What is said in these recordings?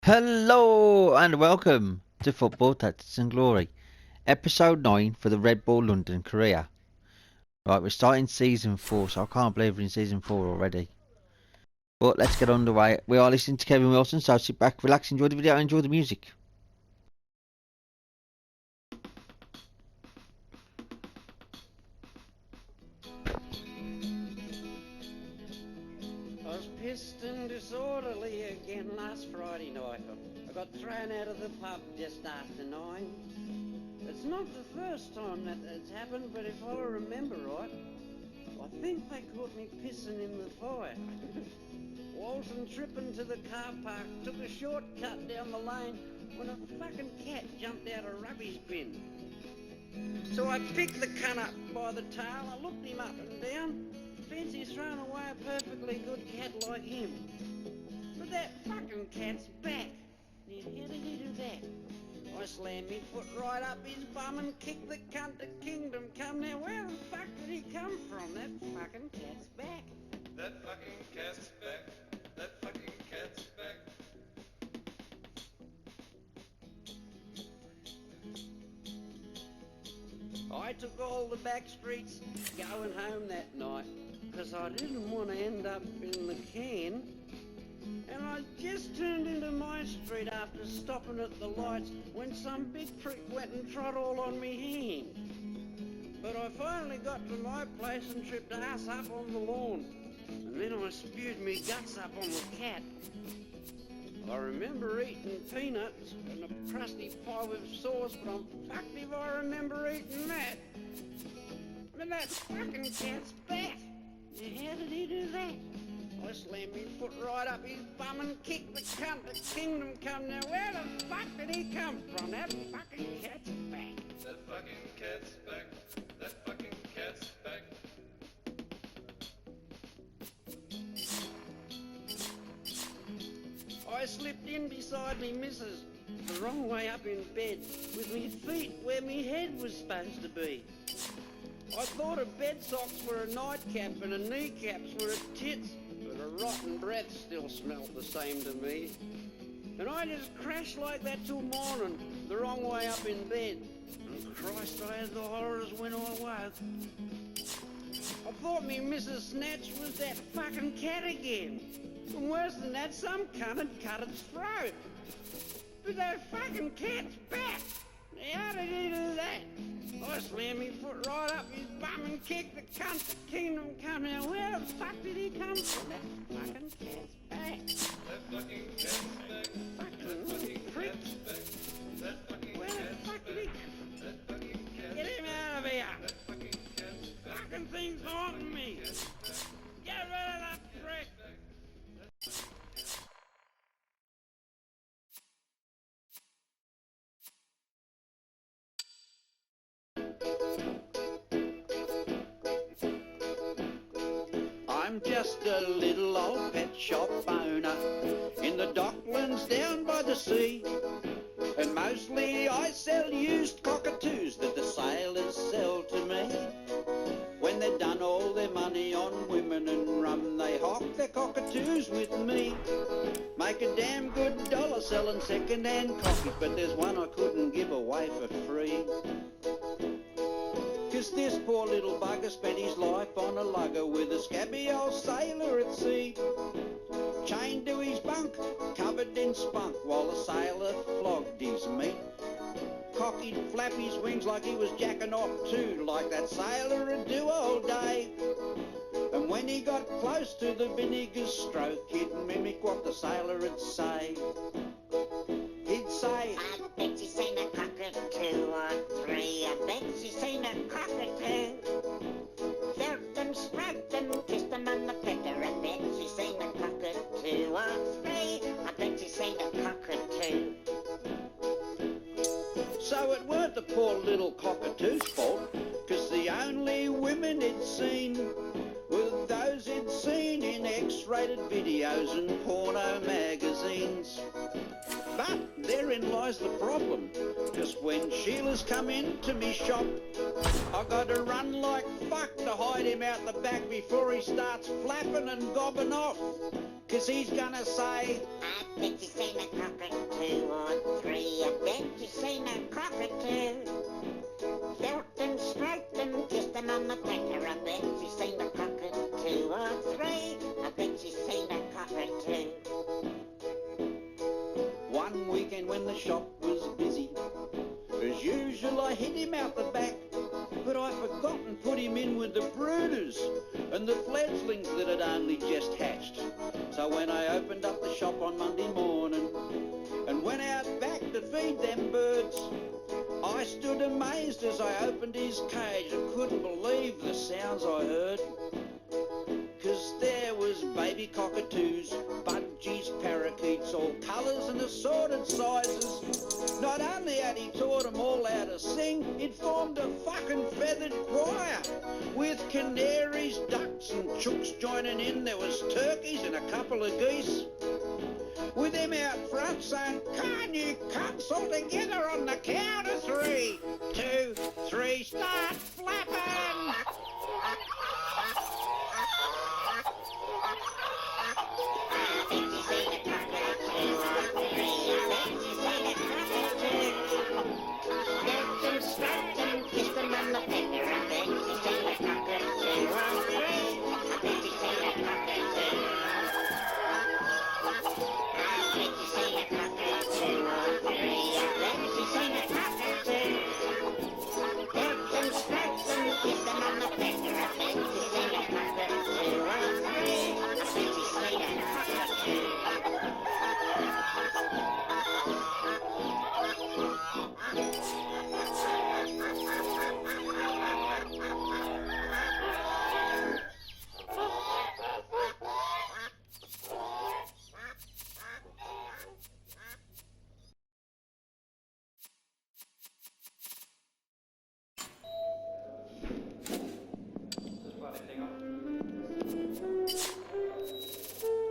Hello and welcome to Football Tactics and Glory, episode 9 for the Red Bull London career. Right, we're starting season 4, so I can't believe we're in season 4 already. But let's get underway. We are listening to Kevin Wilson, so sit back, relax, enjoy the video, and enjoy the music. I was pissed and disorderly again last Friday night. I got thrown out of the pub just after 9. It's not the first time that it's happened, but if I remember right, I think they caught me pissing in the fire. Walton tripping to the car park, took a shortcut down the lane when a fucking cat jumped out a rubbish bin. So I picked the cunt up by the tail, I looked him up and down. Fancy throwing away a perfectly good cat like him. But that fucking cat's back. Now, how did he do that? I slammed my foot right up his bum and kicked the cunt to kingdom come. Now, where the fuck did he come from? That fucking cat's back. That fucking cat's back. That fucking cat's back. I took all the back streets going home that night because I didn't want to end up in the can. And I just turned into my street after stopping at the lights when some big prick went and trod all on me hand. But I finally got to my place and tripped ass up on the lawn. And then I spewed me guts up on the cat. I remember eating peanuts and a crusty pie with sauce, but I'm fucked if I remember eating that. But that fucking cat's back. Now, how did he do that? I slammed my foot right up his bum and kicked the cunt to kingdom come. Now, where the fuck did he come from? That fucking cat's back. That fucking cat's back. That fucking cat's back. I slipped in beside me missus, the wrong way up in bed, with me feet where me head was supposed to be. I thought a bed socks were a nightcap and a kneecaps were a tits, but a rotten breath still smelled the same to me. And I just crashed like that till morning, the wrong way up in bed. And Christ, I had the horrors when I woke. I thought me Mrs. Snatch was that fucking cat again. And worse than that, some cunt had cut its throat. But that fucking cat's back. Now, how did he do that? I slammed my foot right up his bum and kicked the cunt to kingdom come. Now, where the fuck did he come from? That fucking cat's back. That fucking cat's back. Fucking That fucking prick. cat's back. That fucking Where the cat's fuck did he back. come from? That fucking cat's Get him out of here. That fucking cat's back. Fucking thing's haunting me. Get rid of that prick. I'm just a little old pet shop owner in the docklands down by the sea. And mostly I sell used cockatoos that the sailors sell to me. When they've done all their money on women and rum, they hawk their cockatoos with me. Make a damn good dollar selling second-hand coffee, but there's one I couldn't give away for free. 'Cause this poor little bugger spent his life on a lugger with a scabby old sailor at sea. Chained to his bunk, covered in spunk, while the sailor flogged his meat. Cockey'd flap his wings like he was jacking off too, like that sailor would do all day. And when he got close to the vinegar stroke, he'd mimic what the sailor would say. He'd say, I bet you seen a cockatoo or three. I bet you seen a cockatoo. Felt them, stroked them, kissed them on the pecker. I bet you seen a cockatoo or three. I bet you seen a cockatoo. so it weren't the poor little cockatoo's fault, 'cause the only women he'd seen were those he'd seen in X-rated videos and porno magazines. But therein lies the problem. Just when Sheila's come into me shop, I got to run like fuck to hide him out the back before he starts flapping and gobbing off. 'Cause he's gonna say, I bet you seen a cockatoo or three. I bet you seen a cockatoo. Felt and stroked and kissed him on the pecker. I bet you seen a cockatoo or three. I bet you seen a cockatoo. one weekend when the shop was busy, as usual I hid him out the back, but I forgot and put him in with the brooders and the fledglings that had only just hatched. So when I opened up the shop on Monday morning and went out back to feed them birds, I stood amazed as I opened his cage and couldn't believe the sounds I heard. 'Cause there was baby cockatoos, budgies, parakeets, all colours and assorted sizes. Not only had he taught them all how to sing, it formed a fucking feathered choir. With canaries, ducks and chooks joining in, there was turkeys and a couple of geese. With them out front saying, "Can you cunts all together on the count of 3, 2, 3, start flapping!"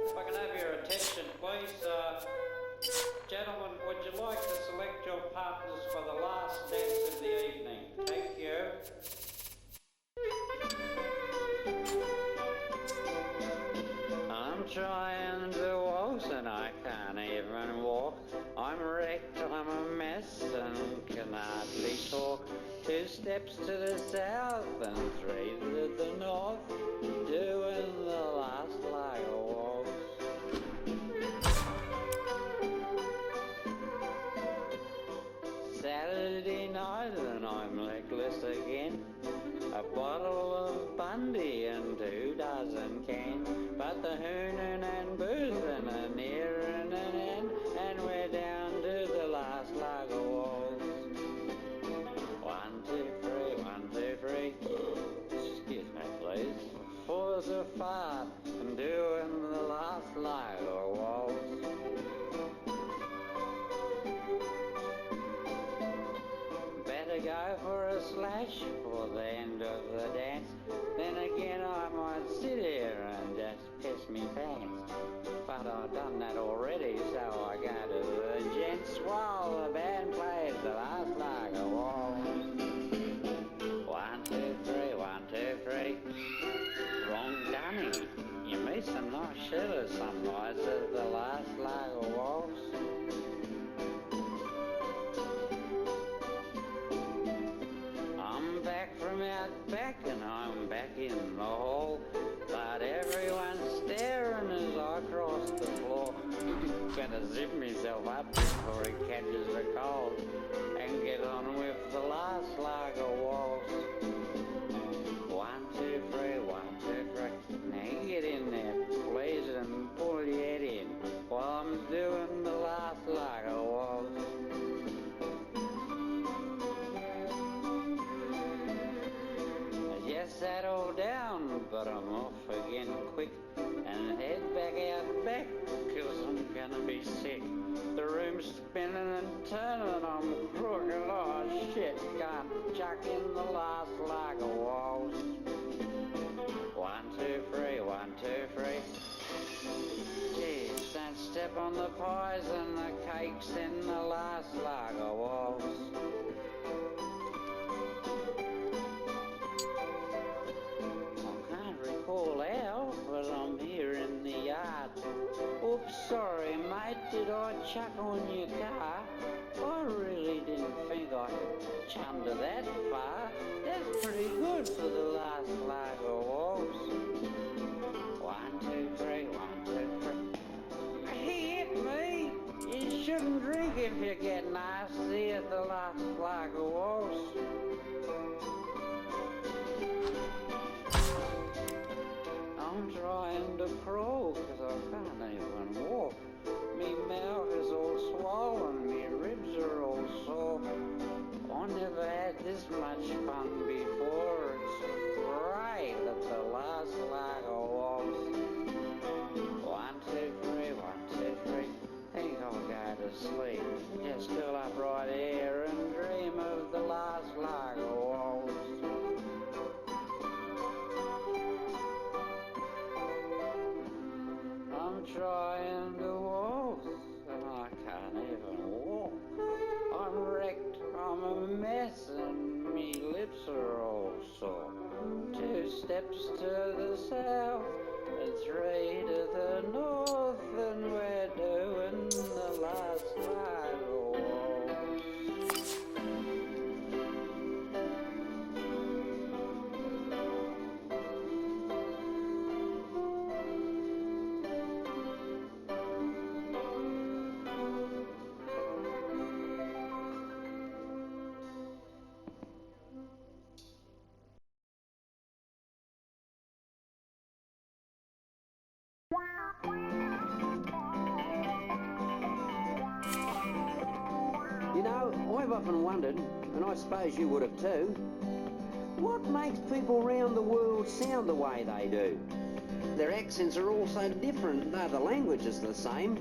If I can have your attention, please. Gentlemen, would you like to select your partners for the last dance of the evening? Thank you. I'm trying to waltz and I can't even walk. I'm wrecked, I'm a mess and can hardly talk. 2 steps to the south and 3 to the north, doing the last leg of waltz. Saturday night and I'm legless again. A bottle of Bundy and 2 dozen cans. But the hooning and boozing are nearing an end, and we're down to the last leg of waltz. 1, 2, 3, 1, 2, 3. Excuse me, please. 4's a fart and doing the last leg of waltz. Better go for a slash for the end of the dance. Then again I might sit here and just piss me pants. But I've done that already, so I go to the gents while the band plays the last leg of waltz. 1, 2, 3, 1, 2, 3. Wrong dunny. You meet some nice shillers some nights at the last leg of waltz. I'm back from out back and I'm back in the hall, but everyone's staring as I cross the floor. Better zip myself up before he catches the cold and get on with the last leg of waltz. 1, 2, 3, 1, 2, 3. Now get in there, please, and pull your head in while I'm doing the last leg of waltz. Just settle down, but I'm off again quick and head back out back, 'cause I'm gonna be sick. The room's spinning and turning, I'm crooked, oh shit, can't chuck in the last leg of waltz. 1, 2, 3, 1, 2, 3. Geez, don't step on on the pies and the cakes in the last lager waltz. I can't recall how, but I'm here in the yard. Oops, sorry mate, did I chuck on your car? I really didn't think I could chum to that far. That's pretty good for the last lager waltz. 1, 2, 3, 1, 2, 3. He hit me. You shouldn't drink if you get nasty at the last lager waltz. I'm trying to crawl because I can't even walk. Me mouth is all swollen, me ribs are all sore. I never had this much fun before. It's great at the last lager waltz. 1, 2, 3, 1, 2, 3. Think I'll go to sleep. Just curl up right here and dream of the last lager waltz. I'm trying to waltz and I can't even walk. I'm wrecked, I'm a mess and me lips are all sore. 2 steps to the south and 3 to the north and we're doing the last lager waltz. You know, I've often wondered, and I suppose you would have too, what makes people round the world sound the way they do? Their accents are all so different, though the language is the same.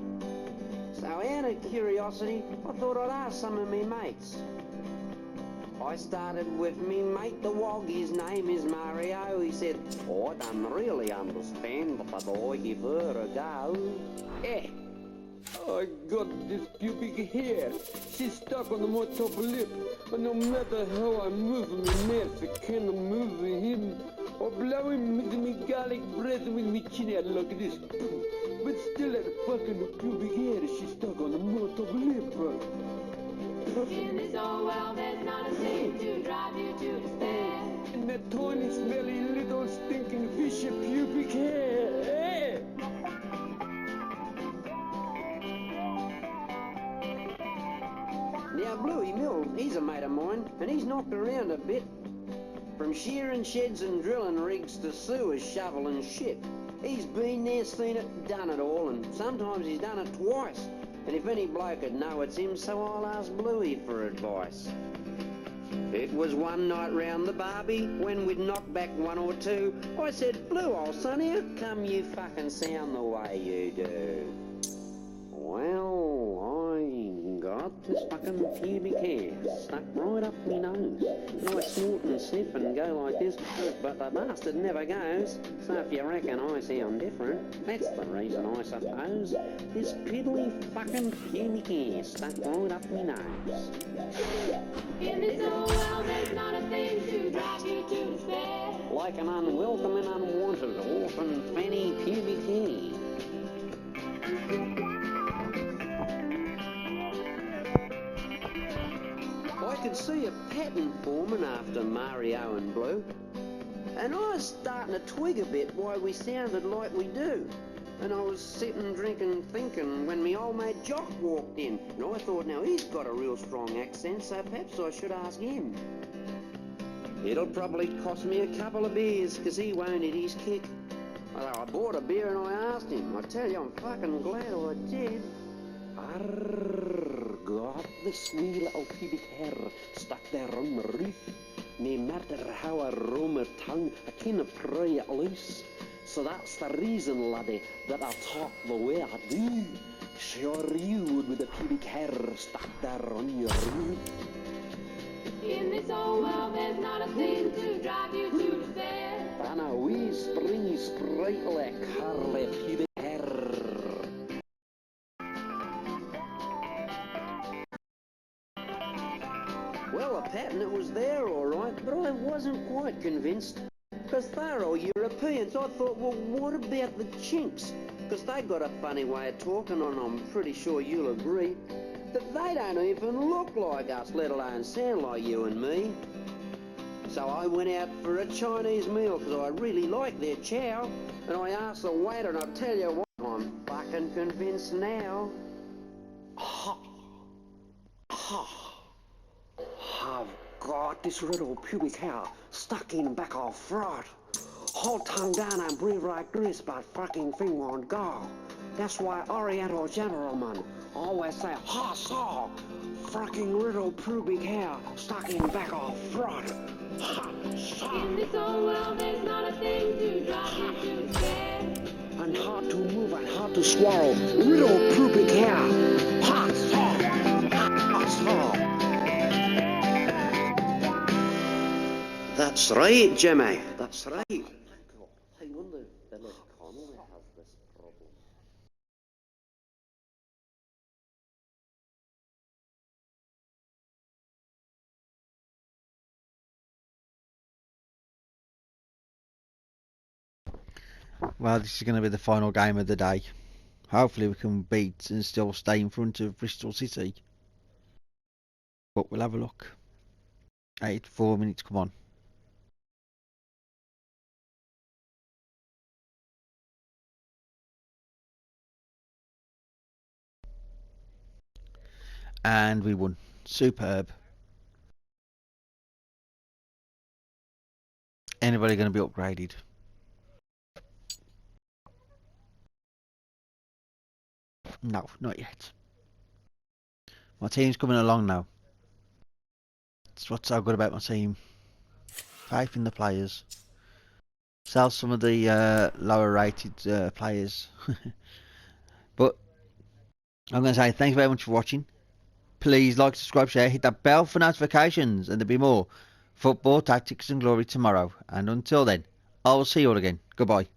So out of curiosity, I thought I'd ask some of me mates. I started with me mate the Wog, his name is Mario. He said, I don't really understand, but I give her a go. Eh, I got this pubic hair. She's stuck on my top lip. And no matter how I move my mouth, I can't move him. Or blow him with me garlic breath with me chin out like this. But still that fucking pubic hair, she's stuck on my top lip. In this old world, there's not a thing to drive you to despair. And that tiny, smelly, little, stinking fish of pubic hair. Eh? Now, Bluey Mills, he's a mate of mine, and he's knocked around a bit. From shearing sheds and drilling rigs to sewers, shoveling shit. He's been there, seen it, done it all, and sometimes he's done it twice. And if any bloke would know it's him, so I'll ask Bluey for advice. It was one night round the barbie, when we'd knocked back 1 or 2. I said, Blue, old son, how come you fucking sound the way you do? Well, I got this fucking pubic hair stuck right up my nose. And I snort and sniff and go like this, but the bastard never goes. So if you reckon I sound different, that's the reason, I suppose. This piddly fucking pubic hair stuck right up my nose. In this old world, there's not a thing to drive you to despair. Like an unwelcome and unwanted orphan fanny pubic hair. I could see a pattern forming after Mario and Blue, and I was starting to twig a bit why we sounded like we do. And I was sitting drinking thinking when me old mate Jock walked in, and I thought, now he's got a real strong accent, so perhaps I should ask him. It'll probably cost me a couple of beers, 'cause he won't hit his kick. Although I bought a beer and I asked him. I tell you, I'm fucking glad I did. Arrgh, got this wee little pubic hair stuck there on my roof. No matter how I roam my tongue, I can't pry it loose. So that's the reason, laddie, that I talk the way I do. Sure you would with the pubic hair stuck there on your roof. In this old world, there's not a thing to drive you to despair. And a wee springy, sprightly, curly pubic hair. Well, a pattern it was there, all right, but I wasn't quite convinced. Because they're all Europeans. I thought, well, what about the Chinks? Because they got a funny way of talking, and I'm pretty sure you'll agree that they don't even look like us, let alone sound like you and me. So I went out for a Chinese meal because I really like their chow, and I asked the waiter, and I'll tell you what, I'm fucking convinced now. Ha! Ha! I've got this little pubic hair stuck in back of throat. Hold tongue down and breathe like this, but fucking thing won't go. That's why Oriental gentlemen always say, ha, saw, fucking little pubic hair stuck in back of throat. Ha, saw. In this whole world, there's not a thing to drive you too scared. And hard to move and hard to swallow. Little pubic hair. Ha, saw. Ha, saw. That's right, Jimmy. That's right. I wonder if Billy Connolly has this problem. Well, this is going to be the final game of the day. Hopefully we can beat and still stay in front of Bristol City. But we'll have a look. 84 minutes, come on. And we won. Superb. Anybody going to be upgraded? No, not yet. My team's coming along now. That's what's so good about my team. Faith in the players. Sell some of the lower rated players. But I'm going to say thanks very much for watching. Please like, subscribe, share, hit that bell for notifications, and there'll be more football, tactics and glory tomorrow. And until then, I'll see you all again. Goodbye.